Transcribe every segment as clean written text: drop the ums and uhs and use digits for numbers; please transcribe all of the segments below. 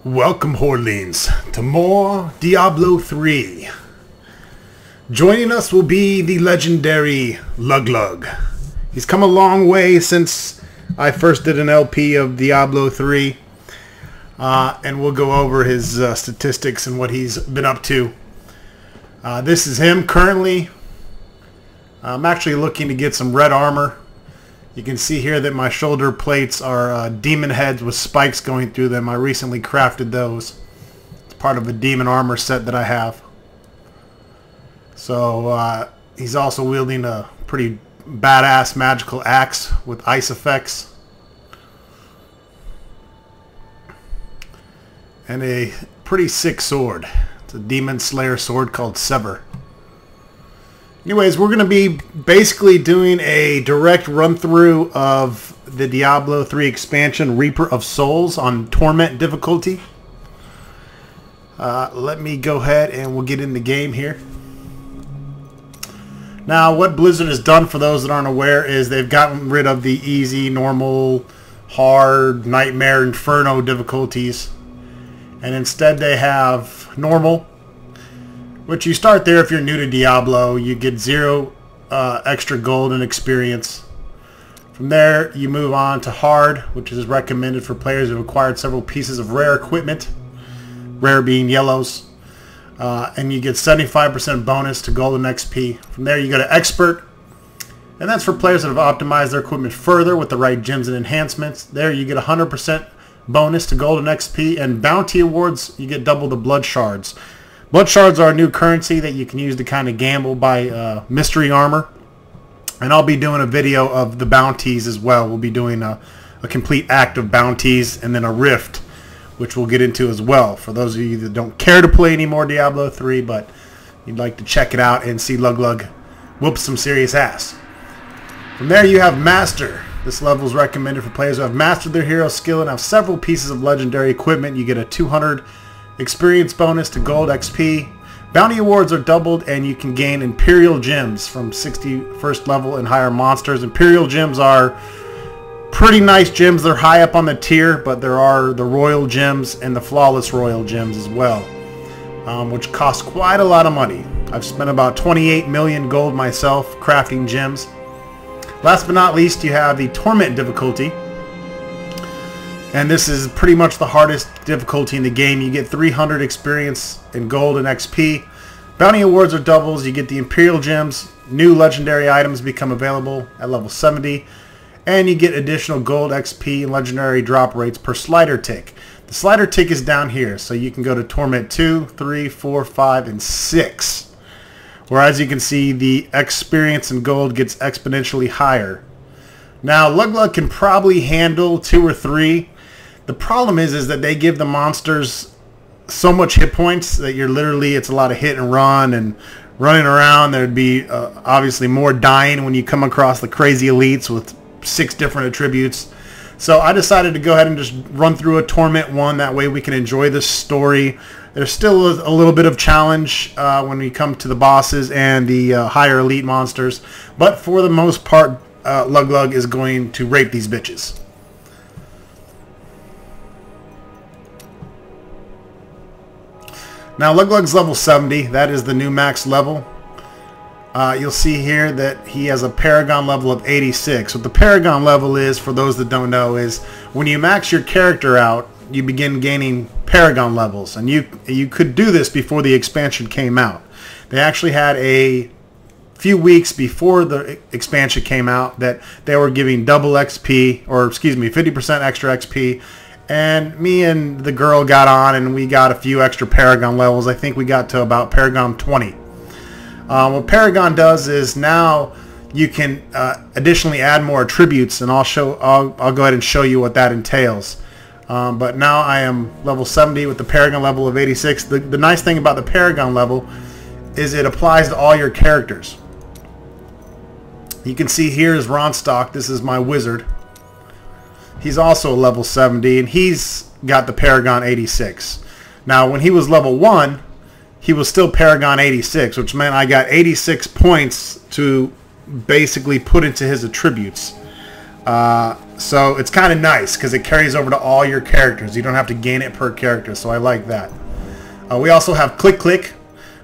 Welcome, Hordelings, to more Diablo 3. Joining us will be the legendary Luglug. He's come a long way since I first did an LP of Diablo 3. And we'll go over his statistics and what he's been up to. This is him currently. I'm actually looking to get some red armor. You can see here that my shoulder plates are demon heads with spikes going through them. I recently crafted those. It's part of a demon armor set that I have. So he's also wielding a pretty badass magical axe with ice effects. And a pretty sick sword. It's a demon slayer sword called Sever. Anyways, we're going to be basically doing a direct run-through of the Diablo 3 expansion, Reaper of Souls, on Torment difficulty. Let me go ahead and we'll get in the game here. Now, what Blizzard has done, for those that aren't aware, is they've gotten rid of the easy, normal, hard, nightmare, inferno difficulties. And instead they have normal, which you start there if you're new to Diablo. You get 0 extra gold and experience. From there, you move on to hard, which is recommended for players who have acquired several pieces of rare equipment, rare being yellows, and you get 75% bonus to gold and XP. From there, you go to expert, and that's for players that have optimized their equipment further with the right gems and enhancements. There, you get 100% bonus to gold and XP, and bounty awards, you get double the blood shards. Blood shards are a new currency that you can use to kind of gamble by mystery armor. And I'll be doing a video of the bounties as well. We'll be doing a complete act of bounties and then a rift, which we'll get into as well. For those of you that don't care to play any more Diablo 3, but you'd like to check it out and see Luglug whoop some serious ass. From there you have Master. This level is recommended for players who have mastered their hero skill and have several pieces of legendary equipment. You get a 200 experience bonus to gold XP. Bounty awards are doubled, and you can gain Imperial gems from 61st level and higher monsters. Imperial gems are pretty nice gems. They're high up on the tier, but there are the royal gems and the flawless royal gems as well, which cost quite a lot of money. I've spent about 28 million gold myself crafting gems. Last but not least, you have the Torment difficulty. And this is pretty much the hardest difficulty in the game. You get 300 experience in gold and XP. Bounty awards are doubles. You get the Imperial gems. New legendary items become available at level 70. And you get additional gold, XP, and legendary drop rates per slider tick. The slider tick is down here, so you can go to Torment 2, 3, 4, 5, and 6. Whereas you can see the experience in gold gets exponentially higher. Now, Luglug can probably handle 2 or 3. The problem is that they give the monsters so much hit points that you're literally, it's a lot of hit and run and running around. There'd be obviously more dying when you come across the crazy elites with 6 different attributes. So I decided to go ahead and just run through a Torment 1. That way we can enjoy this story. There's still a little bit of challenge when we come to the bosses and the higher elite monsters. But for the most part, Luglug is going to rape these bitches. Now, Luglug's level 70. That is the new max level. You'll see here that he has a Paragon level of 86. What the Paragon level is, for those that don't know, is when you max your character out, you begin gaining Paragon levels. And you could do this before the expansion came out. They actually had a few weeks before the expansion came out that they were giving double XP, or excuse me, 50% extra XP. And me and the girl got on and we got a few extra Paragon levels. I think we got to about Paragon 20. What Paragon does is now you can additionally add more attributes, and I'll go ahead and show you what that entails. But now I am level 70 with the Paragon level of 86. The nice thing about the Paragon level is it applies to all your characters. You can see here is Ronstock. This is my wizard. He's also a level 70, and he's got the Paragon 86. Now, when he was level 1, he was still Paragon 86, which meant I got 86 points to basically put into his attributes. So it's kind of nice because it carries over to all your characters. You don't have to gain it per character, so I like that. We also have Click Click,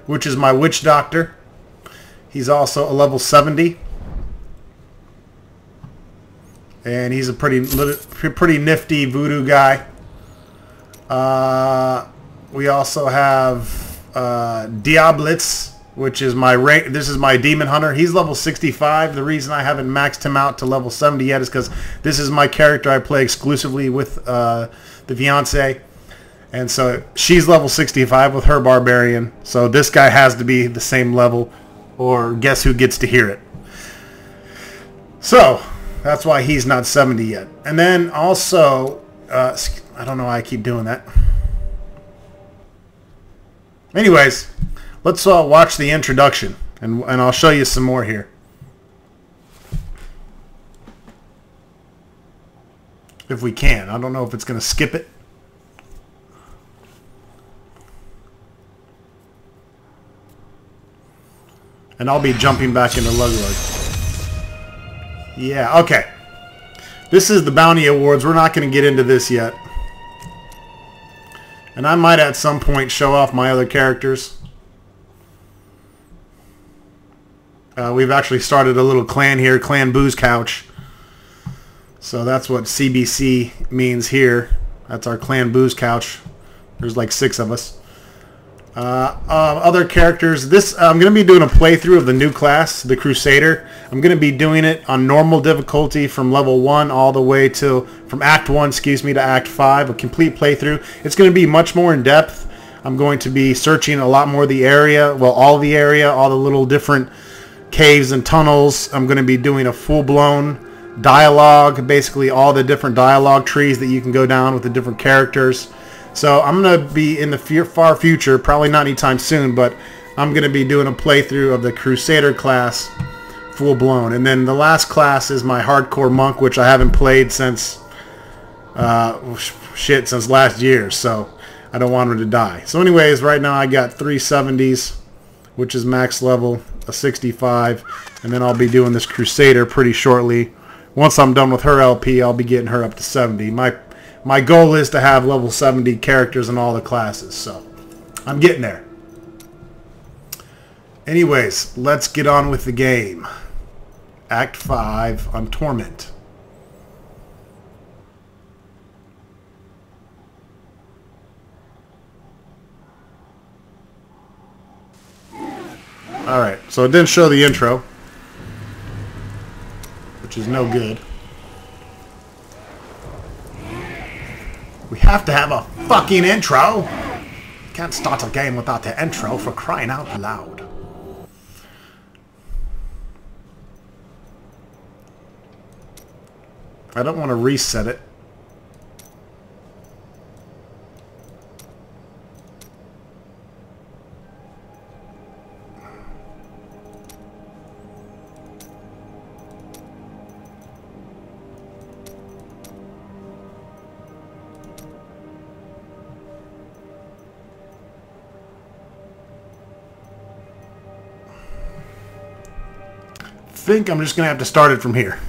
which is my witch doctor. He's also a level 70. And he's a pretty nifty voodoo guy. We also have Diablitz, which is this is my demon hunter. He's level 65. The reason I haven't maxed him out to level 70 yet is because this is my character I play exclusively with the fiance. And so she's level 65 with her barbarian. So this guy has to be the same level, or guess who gets to hear it. So that's why he's not 70 yet. And then also, I don't know why I keep doing that. Anyways, let's watch the introduction, and I'll show you some more here. If we can. I don't know if it's going to skip it. And I'll be jumping back into Luglug. Yeah, okay. This is the Bounty Awards. We're not going to get into this yet. And I might at some point show off my other characters. We've actually started a little clan here, Clan Booze Couch. So that's what CBC means here. That's our Clan Booze Couch. There's like 6 of us. Other characters. I'm going to be doing a playthrough of the new class, the Crusader. I'm going to be doing it on normal difficulty from level 1 all the way from Act 1, to Act 5, a complete playthrough. It's going to be much more in depth. I'm going to be searching a lot more of the area, well, all the area, all the little different caves and tunnels. I'm going to be doing a full-blown dialogue, basically all the different dialogue trees that you can go down with the different characters. So I'm going to be in the far future, probably not anytime soon, but I'm going to be doing a playthrough of the Crusader class full blown. And then the last class is my Hardcore Monk, which I haven't played since since last year, so I don't want him to die. So anyways, right now I got 3 70s, which is max level, a 65, and then I'll be doing this Crusader pretty shortly. Once I'm done with her LP, I'll be getting her up to 70. My goal is to have level 70 characters in all the classes, so I'm getting there. Anyways, let's get on with the game. Act 5 on Torment. Alright, so it didn't show the intro, which is no good. We have to have a fucking intro. Can't start a game without the intro, for crying out loud. I don't want to reset it. I think I'm just going to have to start it from here.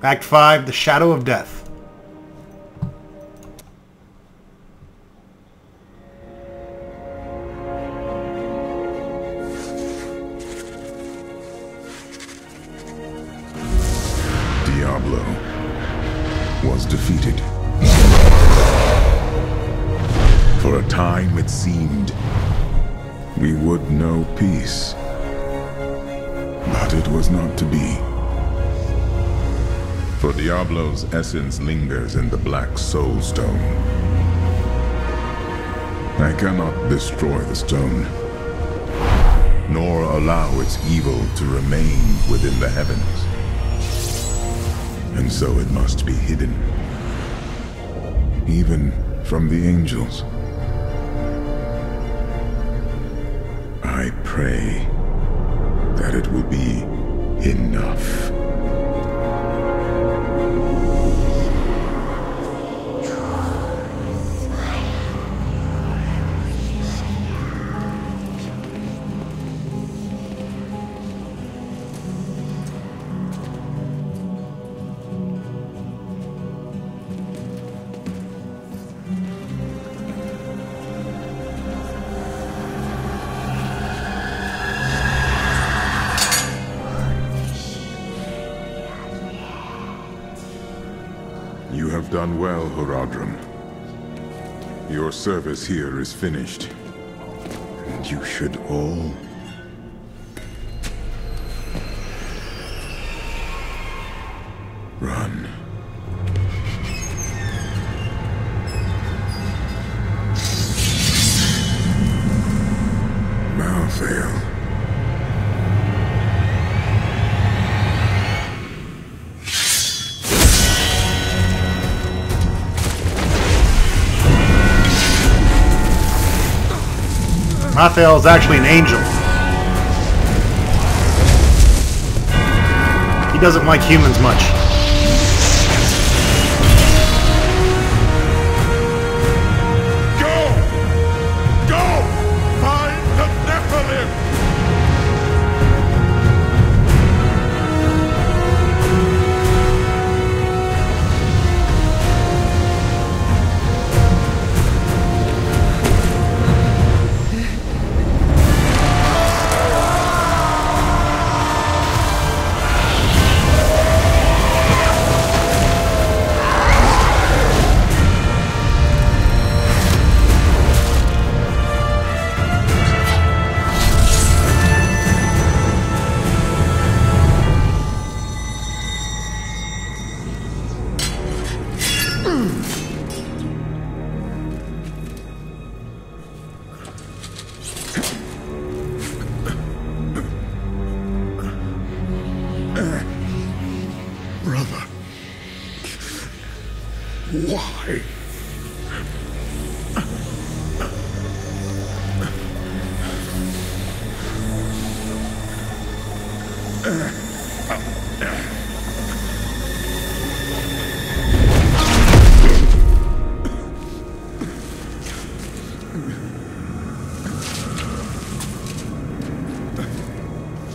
Act 5, The Shadow of Death. Diablo was defeated. For a time it seemed we would know peace. But it was not to be. For Diablo's essence lingers in the Black Soul Stone. I cannot destroy the stone, nor allow its evil to remain within the heavens. And so it must be hidden, even from the angels. I pray that it will be enough. Done well, Horadrim. Your service here is finished. And you should all... run. Malthael. Malthael is actually an angel. He doesn't like humans much. Brother. Why?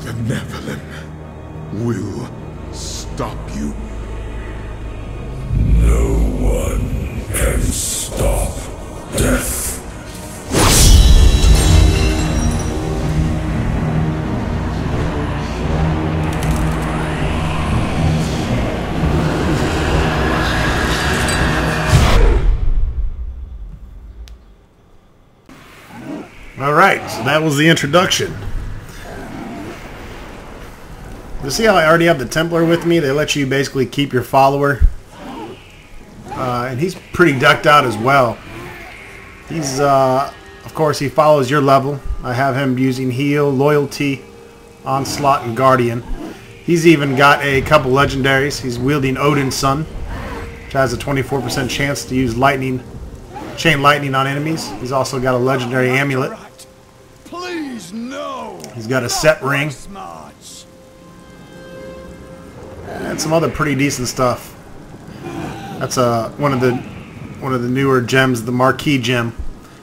The Nephilim will stop you. No one can stop death. Alright, so that was the introduction. You see how I already have the Templar with me? They let you basically keep your follower. And he's pretty decked out as well. He's, of course, he follows your level. I have him using Heal, Loyalty, Onslaught, and Guardian. He's even got a couple legendaries. He's wielding Odin's Son, which has a 24% chance to use lightning, chain lightning on enemies. He's also got a legendary amulet. Please, no. He's got a set ring. Westmarch. And some other pretty decent stuff. That's one of the newer gems, the marquee gem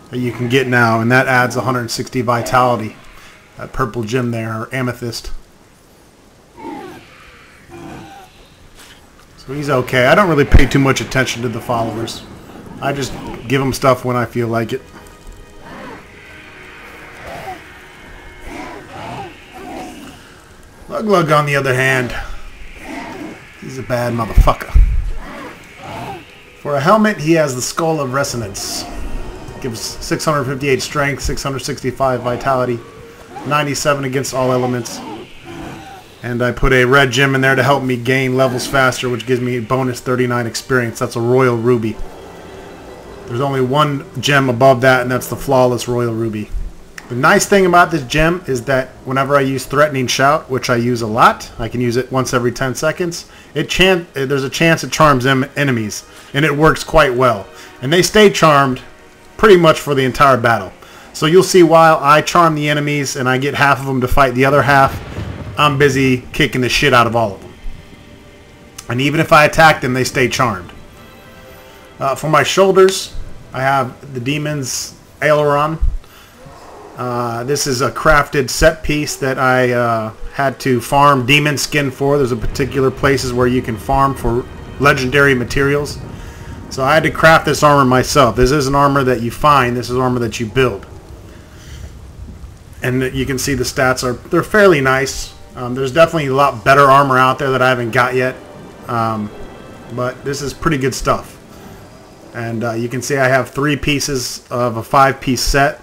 that you can get now, and that adds 160 vitality. That purple gem there, or amethyst. So he's okay. I don't really pay too much attention to the followers. I just give them stuff when I feel like it. Luglug, on the other hand, he's a bad motherfucker. For a helmet, he has the Skull of Resonance. Gives 658 strength, 665 vitality, 97 against all elements. And I put a red gem in there to help me gain levels faster, which gives me bonus 39 experience. That's a Royal Ruby. There's only one gem above that, and that's the Flawless Royal Ruby. The nice thing about this gem is that whenever I use Threatening Shout, which I use a lot, I can use it once every 10 seconds, there's a chance it charms enemies, and it works quite well. And they stay charmed pretty much for the entire battle. So you'll see while I charm the enemies and I get half of them to fight the other half, I'm busy kicking the shit out of all of them. And even if I attack them, they stay charmed. For my shoulders, I have the Demon's Aileron. This is a crafted set piece that I had to farm demon skin for. There's a particular places where you can farm for legendary materials. So I had to craft this armor myself. This isn't armor that you find. This is armor that you build. And you can see the stats they're fairly nice. There's definitely a lot better armor out there that I haven't got yet. But this is pretty good stuff. And you can see I have 3 pieces of a 5-piece set.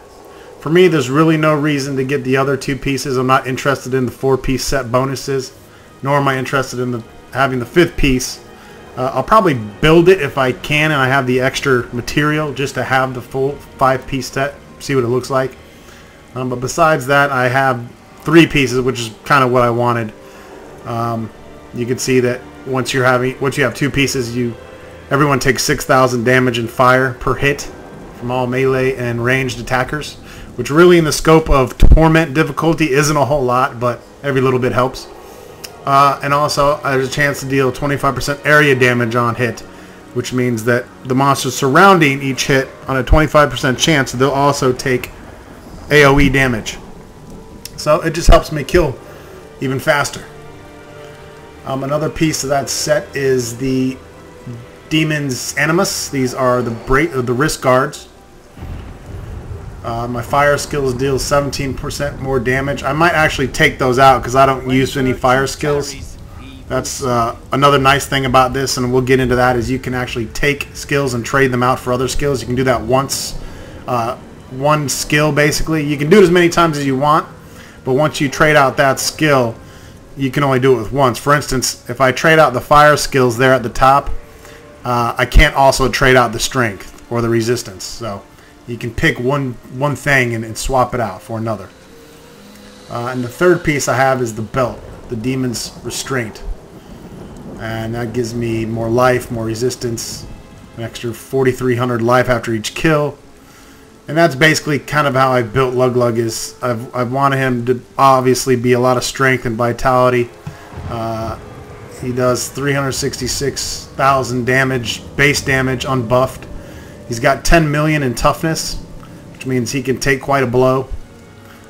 For me, there's really no reason to get the other 2 pieces. I'm not interested in the 4-piece set bonuses, nor am I interested in having the 5th piece. I'll probably build it if I can and I have the extra material just to have the full 5-piece set, see what it looks like. But besides that, I have 3 pieces, which is kind of what I wanted. You can see that once you have 2 pieces, everyone takes 6,000 damage and fire per hit from all melee and ranged attackers, which really in the scope of Torment difficulty isn't a whole lot, but every little bit helps. And also, there's a chance to deal 25% area damage on hit, which means that the monsters surrounding each hit on a 25% chance, they'll also take AoE damage. So it just helps me kill even faster. Another piece of that set is the Demon's Animus. These are the wrist guards. My fire skills deal 17% more damage. I might actually take those out because I don't use any fire skills. That's another nice thing about this, and we'll get into that, is you can actually take skills and trade them out for other skills. You can do that once. One skill, basically. You can do it as many times as you want, but once you trade out that skill, you can only do it with once. For instance, if I trade out the fire skills there at the top, I can't also trade out the strength or the resistance. So you can pick one thing and swap it out for another. And the 3rd piece I have is the belt, the Demon's Restraint. And that gives me more life, more resistance, an extra 4,300 life after each kill. And that's basically kind of how I built Luglug. I've wanted him to obviously be a lot of strength and vitality. He does 366,000 damage, base damage, unbuffed. He's got 10 million in toughness, which means he can take quite a blow.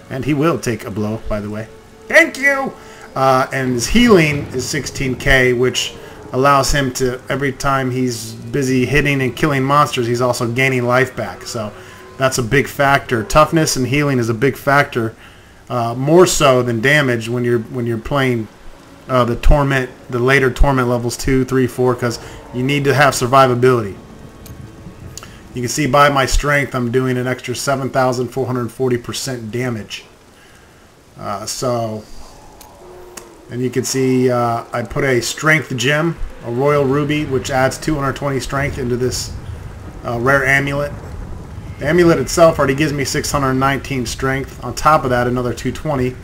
And he will take a blow, by the way. Thank you! And his healing is 16k, which allows him to, every time he's busy hitting and killing monsters, he's also gaining life back. So that's a big factor. Toughness and healing is a big factor, more so than damage when you're playing the Torment, the later Torment levels 2, 3, 4, because you need to have survivability. You can see by my strength, I'm doing an extra 7,440% damage. And you can see I put a strength gem, a royal ruby, which adds 220 strength into this rare amulet. The amulet itself already gives me 619 strength. On top of that, another 220.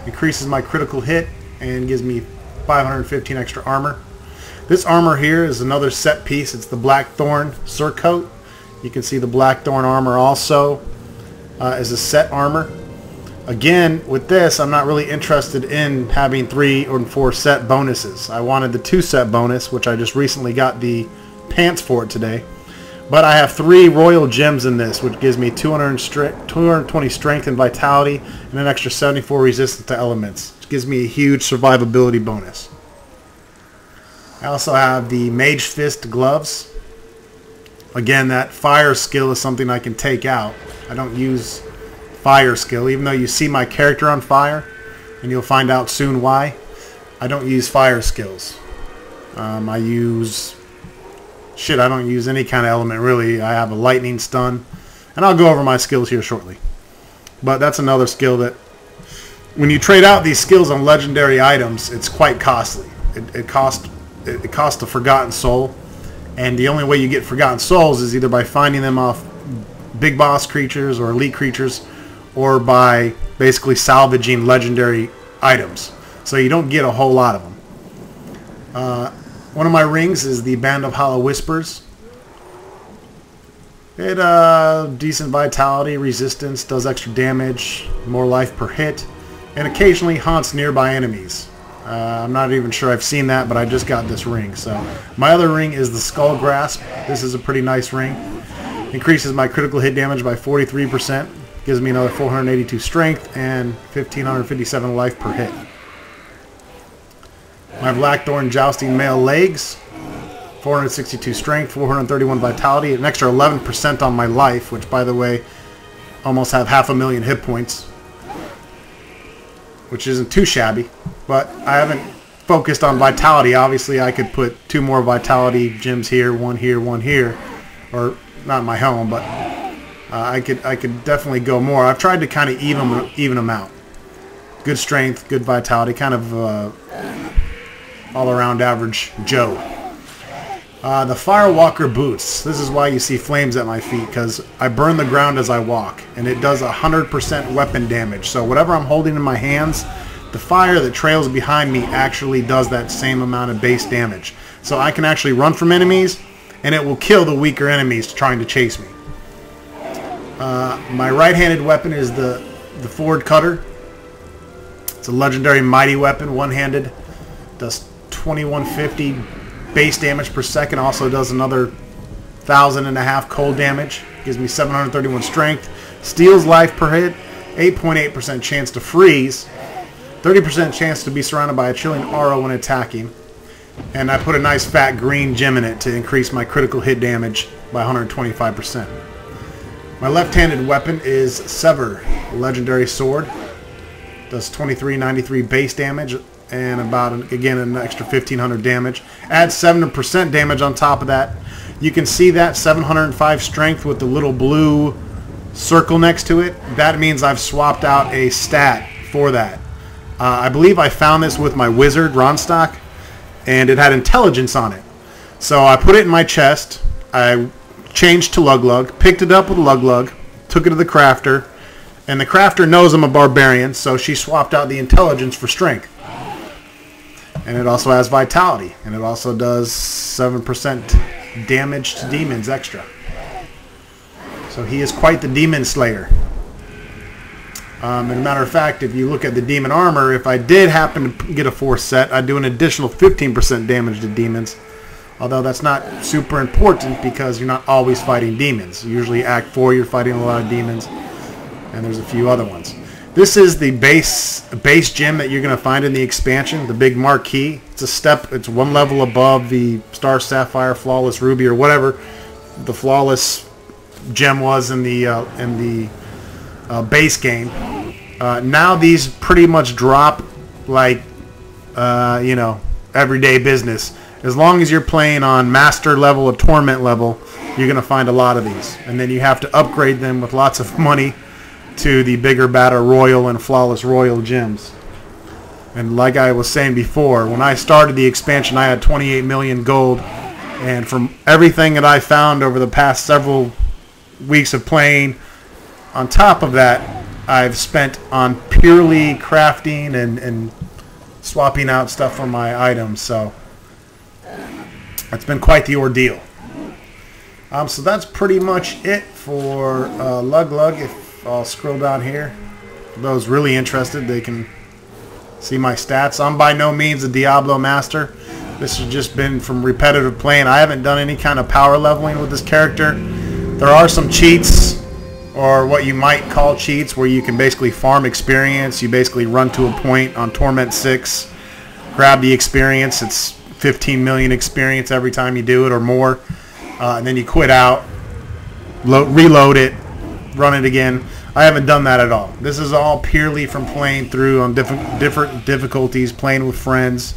Increases my critical hit and gives me 515 extra armor. This armor here is another set piece. It's the Blackthorn Surcoat. You can see the Blackthorn armor also as a set armor. Again, with this, I'm not really interested in having 3 or 4 set bonuses. I wanted the 2 set bonus, which I just recently got the pants for it today. But I have 3 royal gems in this, which gives me 220 strength and vitality and an extra 74 resistance to elements, which gives me a huge survivability bonus. I also have the Mage Fist gloves. Again, that fire skill is something I can take out. I don't use fire skill, even though you see my character on fire, and you'll find out soon why. I don't use fire skills. I don't use any kind of element really. I have a lightning stun, and I'll go over my skills here shortly. But that's another skill that, when you trade out these skills on legendary items, it's quite costly. It costs a Forgotten Soul, and the only way you get Forgotten Souls is either by finding them off big boss creatures or elite creatures, or by basically salvaging legendary items. So you don't get a whole lot of them. One of my rings is the Band of Hollow Whispers. It decent vitality, resistance, does extra damage, more life per hit, and occasionally haunts nearby enemies. I'm not even sure I've seen that, but I just got this ring. So my other ring is the Skull Grasp. This is a pretty nice ring. Increases my critical hit damage by 43%. Gives me another 482 strength and 1,557 life per hit. My Blackthorn Jousting Male Legs, 462 strength, 431 vitality, an extra 11% on my life, which, by the way, almost have 500,000 hit points, which isn't too shabby. But I haven't focused on vitality. Obviously, I could put 2 more vitality gems here, one here, one here. or not my home, but I could definitely go more. I've tried to kind of even them out. Good strength, good vitality, kind of all-around average Joe. The Firewalker boots. This is why you see flames at my feet, because I burn the ground as I walk, and it does 100% weapon damage. So whatever I'm holding in my hands, the fire that trails behind me actually does that same amount of base damage. So I can actually run from enemies, and it will kill the weaker enemies trying to chase me. My right-handed weapon is the Ford Cutter. It's a legendary mighty weapon, one-handed. Does 2150 base damage per second. Also does another 1,500 cold damage. Gives me 731 strength. Steals life per hit. 8.8% chance to freeze. 30% chance to be surrounded by a chilling aura when attacking. And I put a nice fat green gem in it to increase my critical hit damage by 125%. My left-handed weapon is Sever, a legendary sword. Does 2393 base damage and about, again, an extra 1,500 damage. Adds 7% damage on top of that. You can see that 705 strength with the little blue circle next to it. That means I've swapped out a stat for that. I believe I found this with my wizard, Ronstock, and it had intelligence on it. So I put it in my chest. I changed to Luglug, picked it up with Luglug, took it to the crafter, and the crafter knows I'm a barbarian, so she swapped out the intelligence for strength. And it also has vitality, and it also does 7% damage to demons extra. So he is quite the demon slayer. As a matter of fact, if you look at the demon armor, if I did happen to get a 4th set, I'd do an additional 15% damage to demons. Although that's not super important because you're not always fighting demons. Usually Act 4 you're fighting a lot of demons, and there's a few other ones. This is the base gem that you're going to find in the expansion, the big marquee. It's one level above the Star Sapphire, Flawless Ruby, or whatever the Flawless gem was in the base game. Now these pretty much drop like everyday business. As long as you're playing on master level or torment level, you're going to find a lot of these. And then you have to upgrade them with lots of money to the bigger, badder Royal and Flawless Royal gems. And like I was saying before, when I started the expansion, I had 28 million gold. And from everything that I found over the past several weeks of playing, on top of that, I've spent on purely crafting and swapping out stuff for my items. So it's been quite the ordeal. So that's pretty much it for Luglug. If I'll scroll down here, for those really interested, they can see my stats. I'm by no means a Diablo master. This has just been from repetitive playing. I haven't done any kind of power leveling with this character. There are some cheats, or what you might call cheats, where you can basically farm experience. You basically run to a point on Torment 6, grab the experience. It's 15 million experience every time you do it or more, and then you quit out, reload it, run it again. I haven't done that at all. This is all purely from playing through on different difficulties, playing with friends.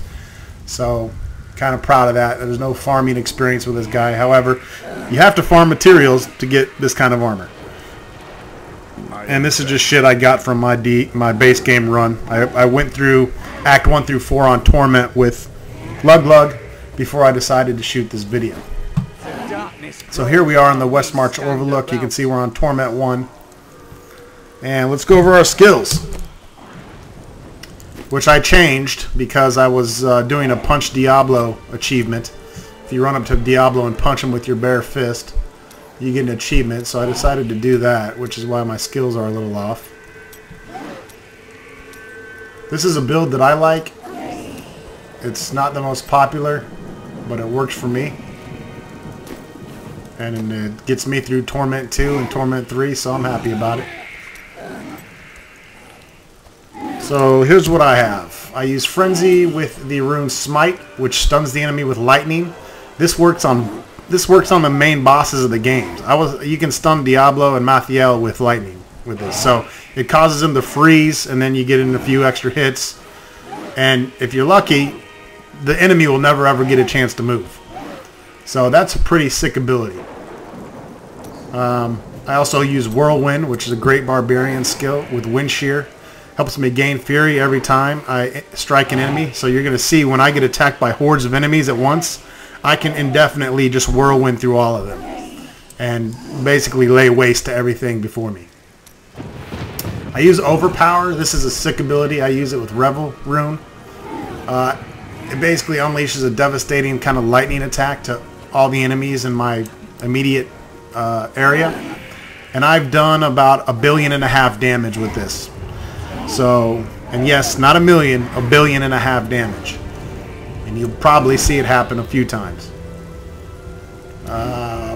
So kind of proud of that. There's no farming experience with this guy. However, you have to farm materials to get this kind of armor. And this is just shit I got from my base game run. I went through Act 1 through 4 on Torment with Luglug before I decided to shoot this video. So here we are on the Westmarch Overlook. You can see we're on Torment 1. And let's go over our skills, which I changed because I was doing a Punch Diablo achievement. If you run up to Diablo and punch him with your bare fist, you get an achievement. So I decided to do that, which is why my skills are a little off. This is a build that I like. It's not the most popular, but it works for me. And it gets me through Torment 2 and Torment 3, so I'm happy about it. So here's what I have. I use Frenzy with the rune Smite, which stuns the enemy with lightning. This works on the main bosses of the games. You can stun Diablo and Mathiel with lightning with this. So it causes them to freeze, and then you get in a few extra hits. And if you're lucky, the enemy will never ever get a chance to move. So that's a pretty sick ability. I also use Whirlwind, which is a great barbarian skill with Wind Shear. Helps me gain fury every time I strike an enemy. So you're going to see when I get attacked by hordes of enemies at once, I can indefinitely just whirlwind through all of them and basically lay waste to everything before me. I use Overpower. This is a sick ability. I use it with Revel Rune. It basically unleashes a devastating kind of lightning attack to all the enemies in my immediate area. And I've done about 1.5 billion damage with this. So, and yes, not 1 million, 1.5 billion damage. And you'll probably see it happen a few times.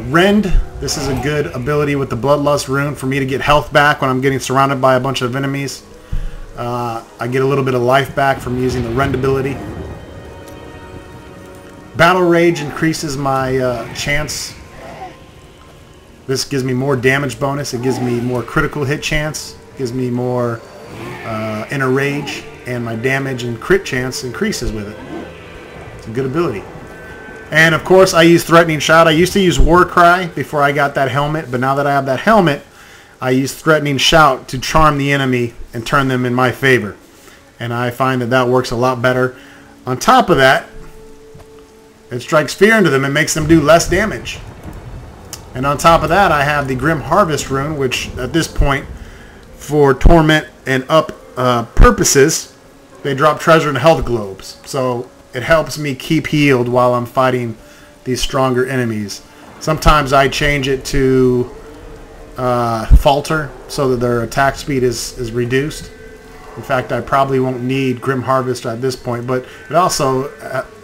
Rend, this is a good ability with the Bloodlust rune for me to get health back when I'm getting surrounded by a bunch of enemies. I get a little bit of life back from using the Rend ability. Battle Rage increases my chance. This gives me more damage bonus. It gives me more critical hit chance. It gives me more inner rage, and my damage and crit chance increases with it. It's a good ability. And of course I use Threatening Shout. I used to use War Cry before I got that helmet, but now that I have that helmet, I use Threatening Shout to charm the enemy and turn them in my favor. And I find that that works a lot better. On top of that, it strikes fear into them and makes them do less damage. And on top of that, I have the Grim Harvest rune, which at this point, for Torment and up purposes, they drop treasure and health globes. So it helps me keep healed while I'm fighting these stronger enemies. Sometimes I change it to Falter so that their attack speed is reduced. In fact, I probably won't need Grim Harvest at this point, but it also,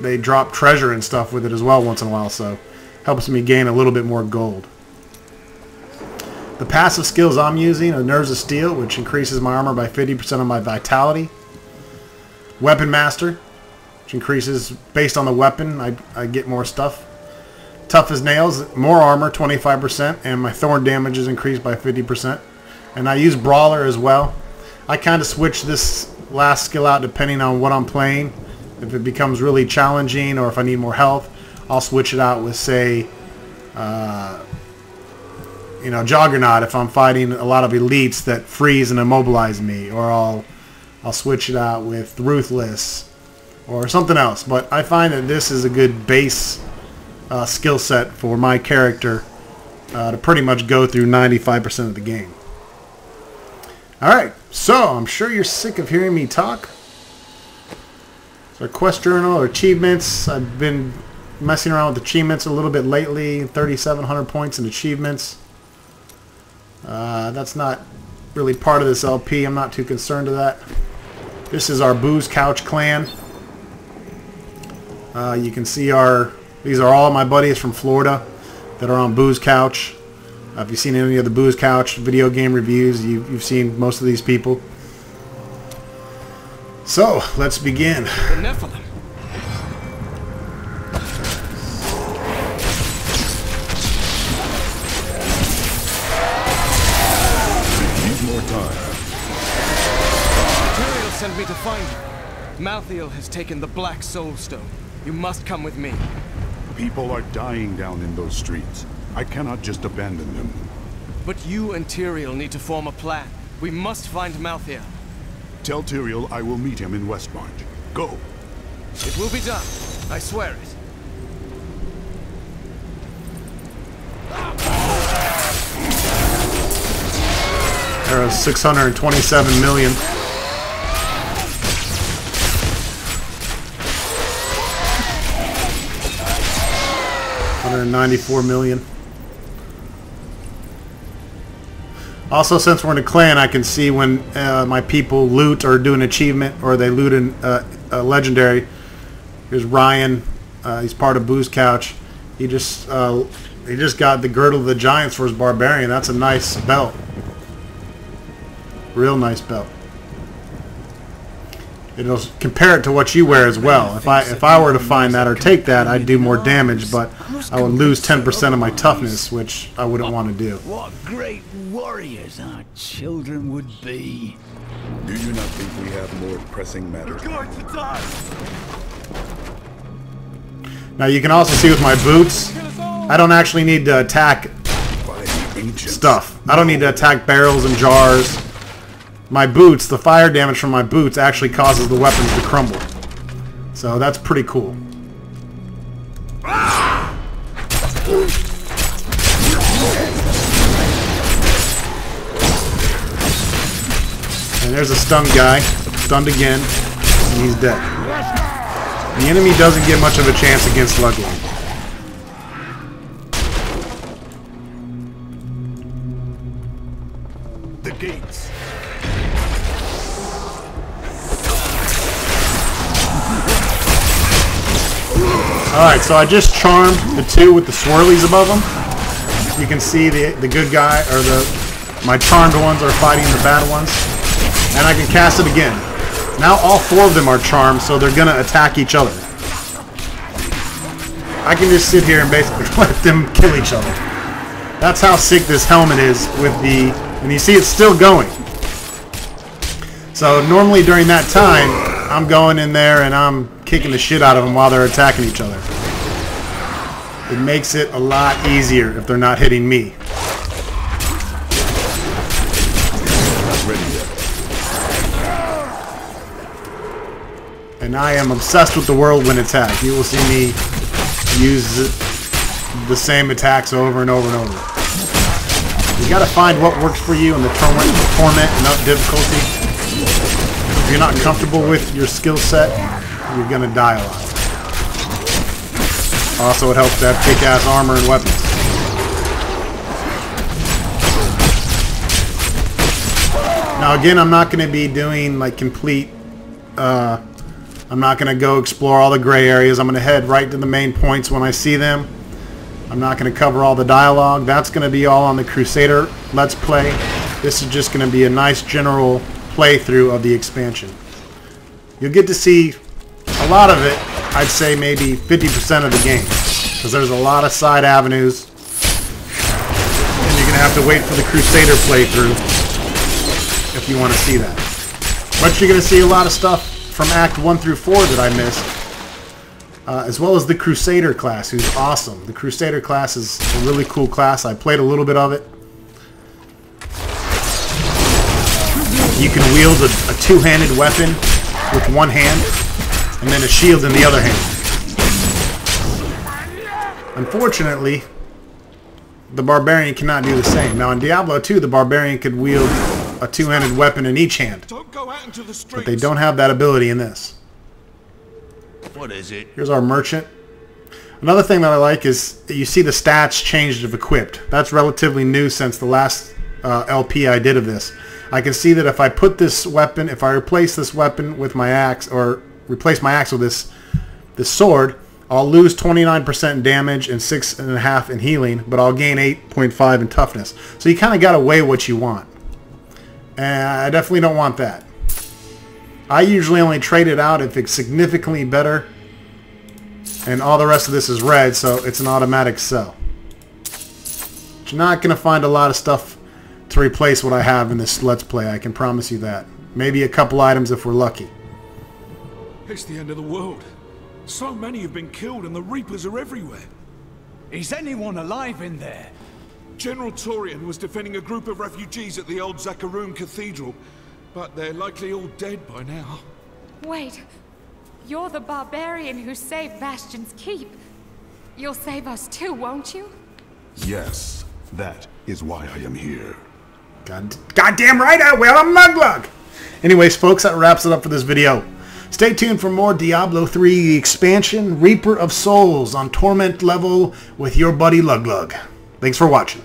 they drop treasure and stuff with it as well once in a while, so helps me gain a little bit more gold. The passive skills I'm using are Nerves of Steel, which increases my armor by 50% on my vitality. Weapon Master, which increases based on the weapon, I get more stuff. Tough as Nails, more armor, 25%, and my thorn damage is increased by 50%. And I use Brawler as well. I kind of switch this last skill out depending on what I'm playing. If it becomes really challenging or if I need more health, I'll switch it out with, say, Juggernaut if I'm fighting a lot of elites that freeze and immobilize me, or I'll switch it out with Ruthless or something else. But I find that this is a good base skill set for my character to pretty much go through 95% of the game. Alright, so I'm sure you're sick of hearing me talk. So quest journal or achievements. I've been messing around with achievements a little bit lately. 3,700 points in achievements. That's not really part of this LP. I'm not too concerned with that. This is our Booze Couch clan. You can see these are all my buddies from Florida that are on Booze Couch. If you've seen any of the Booze Couch video game reviews, you've seen most of these people. So, let's begin. The Nephilim. Need more time. Tyrael sent me to find you. Malthael has taken the Black Soul Stone. You must come with me. People are dying down in those streets. I cannot just abandon them. But you and Tyrael need to form a plan. We must find Malthael. Tell Tyrael I will meet him in Westmarch. Go. It will be done. I swear it. There are 627 million. $194 million. Also, since we're in a clan, I can see when my people loot or do an achievement, or they loot a legendary. Here's Ryan. He's part of Booze Couch. He just got the Girdle of the Giants for his barbarian. That's a nice belt. Real nice belt. It'll compare it to what you wear as well. If I were to find that or take that, I'd do more damage, but I would lose 10% of my toughness, which I wouldn't want to do. What great warriors our children would be. Do you not think we have more pressing matters? Going to die. Now you can also see with my boots, I don't actually need to attack stuff. I don't need to attack barrels and jars. My boots, the fire damage from my boots actually causes the weapons to crumble. So that's pretty cool. And there's a stunned guy. Stunned again. And he's dead. The enemy doesn't get much of a chance against Luglug. The gates. Alright, so I just charmed the two with the swirlies above them. You can see the good guy, or my charmed ones are fighting the bad ones. And I can cast it again. Now all four of them are charmed, so they're going to attack each other. I can just sit here and basically let them kill each other. That's how sick this helmet is with the... And you see it's still going. So normally during that time, I'm going in there and I'm kicking the shit out of them while they're attacking each other. It makes it a lot easier if they're not hitting me. And I am obsessed with the whirlwind attack. You will see me use the same attacks over and over and over. You gotta find what works for you in the torment and difficulty. If you're not comfortable with your skill set, you're gonna die a lot. Also, it helps to have kick-ass armor and weapons. Now again, I'm not gonna be doing like complete I'm not going to go explore all the gray areas. I'm going to head right to the main points when I see them. I'm not going to cover all the dialogue. That's going to be all on the Crusader Let's Play. This is just going to be a nice general playthrough of the expansion. You'll get to see a lot of it, I'd say maybe 50% of the game. Because there's a lot of side avenues. And you're going to have to wait for the Crusader playthrough if you want to see that. But you're going to see a lot of stuff from Act 1 through 4 that I missed, as well as the Crusader class, who's awesome. The Crusader class is a really cool class. I played a little bit of it. You can wield a two-handed weapon with one hand, and then a shield in the other hand. Unfortunately, the Barbarian cannot do the same. Now in Diablo 2, the Barbarian could wield a two-handed weapon in each hand. Don't go out into the streets. But they don't have that ability in this. What is it? Here's our merchant. Another thing that I like is you see the stats changed of equipped. That's relatively new since the last LP I did of this. I can see that if I put this weapon, if I replace this weapon with my axe, or replace my axe with this sword, I'll lose 29% in damage and 6.5 in healing, but I'll gain 8.5 in toughness. So you kind of got to weigh what you want. And I definitely don't want that. I usually only trade it out if it's significantly better. And all the rest of this is red, so it's an automatic sell. But you're not going to find a lot of stuff to replace what I have in this Let's Play, I can promise you that. Maybe a couple items if we're lucky. It's the end of the world. So many have been killed and the Reapers are everywhere. Is anyone alive in there? General Torian was defending a group of refugees at the old Zakharoon Cathedral, but they're likely all dead by now. Wait, you're the barbarian who saved Bastion's Keep. You'll save us too, won't you? Yes, that is why I am here. Goddamn right I will, I'm Luglug! Anyways, folks, that wraps it up for this video. Stay tuned for more Diablo 3 expansion, Reaper of Souls on Torment level with your buddy Luglug. Thanks for watching.